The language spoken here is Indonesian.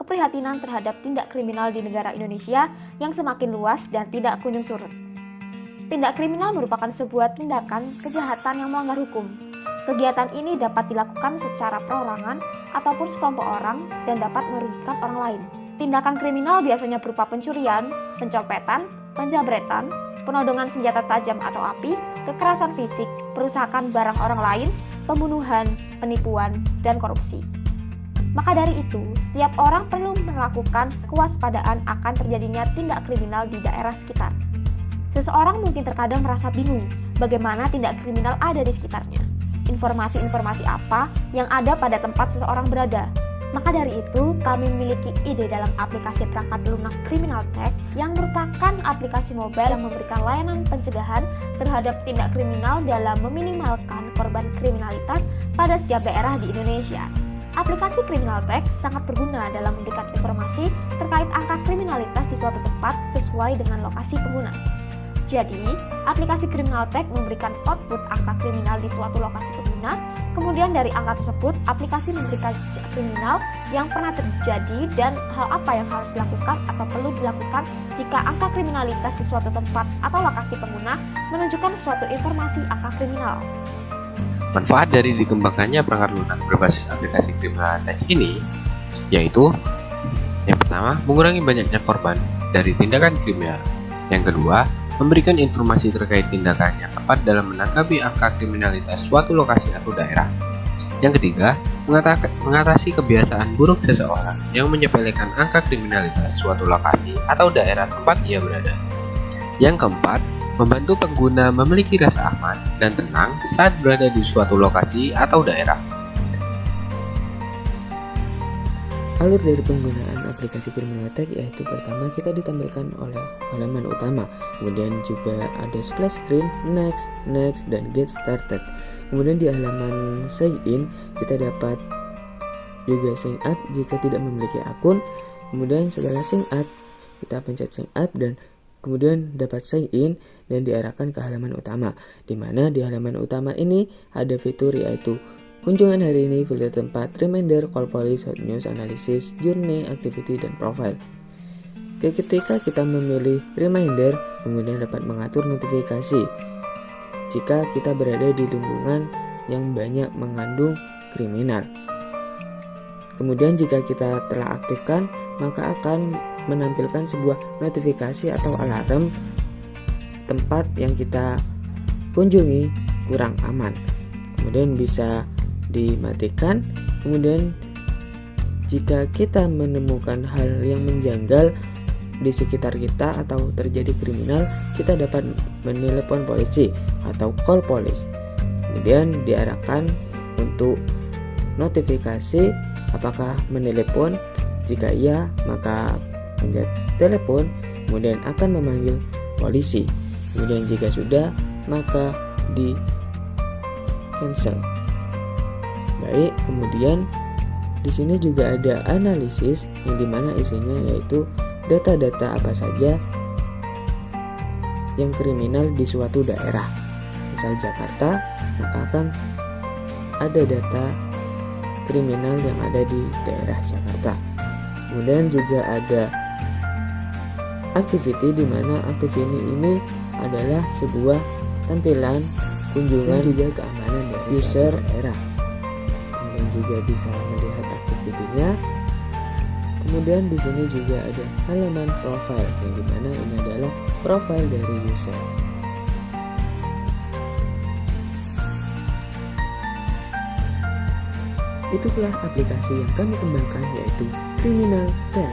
keprihatinan terhadap tindak kriminal di negara Indonesia yang semakin luas dan tidak kunjung surut. Tindak kriminal merupakan sebuah tindakan kejahatan yang melanggar hukum. Kegiatan ini dapat dilakukan secara perorangan ataupun sekelompok orang dan dapat merugikan orang lain. Tindakan kriminal biasanya berupa pencurian, pencopetan, penjabretan, penodongan senjata tajam atau api, kekerasan fisik, perusakan barang orang lain, pembunuhan, penipuan, dan korupsi. Maka dari itu, setiap orang perlu melakukan kewaspadaan akan terjadinya tindak kriminal di daerah sekitar. Seseorang mungkin terkadang merasa bingung bagaimana tindak kriminal ada di sekitarnya. Informasi-informasi apa yang ada pada tempat seseorang berada. Maka dari itu, kami memiliki ide dalam aplikasi perangkat lunak Criminal Tech yang merupakan aplikasi mobile yang memberikan layanan pencegahan terhadap tindak kriminal dalam meminimalkan korban kriminalitas pada setiap daerah di Indonesia. Aplikasi Criminal Tech sangat berguna dalam memberikan informasi terkait angka kriminalitas di suatu tempat sesuai dengan lokasi pengguna. Jadi, aplikasi Criminal Tech memberikan output angka kriminal di suatu lokasi pengguna, kemudian dari angka tersebut, aplikasi memberikan jejak kriminal yang pernah terjadi dan hal apa yang harus dilakukan atau perlu dilakukan jika angka kriminalitas di suatu tempat atau lokasi pengguna menunjukkan suatu informasi angka kriminal. Manfaat dari dikembangkannya perangkat lunak berbasis aplikasi Criminal Tech ini yaitu yang pertama, mengurangi banyaknya korban dari tindakan kriminal. Yang kedua, memberikan informasi terkait tindakan yang tepat dalam menanggapi angka kriminalitas suatu lokasi atau daerah. Yang ketiga, mengatasi kebiasaan buruk seseorang yang menyepelekan angka kriminalitas suatu lokasi atau daerah tempat ia berada. Yang keempat, membantu pengguna memiliki rasa aman dan tenang saat berada di suatu lokasi atau daerah. Alur dari penggunaan aplikasi Criminal Tech yaitu pertama kita ditampilkan oleh halaman utama, kemudian juga ada splash screen, next, dan get started. Kemudian di halaman sign in kita dapat juga sign up jika tidak memiliki akun. Kemudian setelah sign up kita pencet sign up dan kemudian dapat sign in dan diarahkan ke halaman utama, di mana di halaman utama ini ada fitur yaitu kunjungan hari ini, filter tempat, reminder, call police, hot news, analysis, journey, activity, dan profile. Ketika kita memilih reminder, pengguna dapat mengatur notifikasi jika kita berada di lingkungan yang banyak mengandung kriminal. Kemudian jika kita telah aktifkan, maka akan menampilkan sebuah notifikasi atau alarm tempat yang kita kunjungi kurang aman. Kemudian bisa dimatikan. Kemudian jika kita menemukan hal yang menjanggal di sekitar kita atau terjadi kriminal, kita dapat menelepon polisi atau call police. Kemudian diarahkan untuk notifikasi apakah menelepon. Jika iya, maka pencet telepon kemudian akan memanggil polisi. Kemudian jika sudah, maka di cancel. Baik, kemudian di sini juga ada analisis yang dimana isinya yaitu data-data apa saja yang kriminal di suatu daerah. Misal Jakarta, maka akan ada data kriminal yang ada di daerah Jakarta. Kemudian juga ada activity, di mana activity ini adalah sebuah tampilan kunjungan juga keamanan dari user daerah. Kemudian juga bisa melihat aktivitinya. Kemudian di sini juga ada halaman profile, yang dimana ini adalah profile dari user. Itulah aplikasi yang kami kembangkan, yaitu Criminal Tech.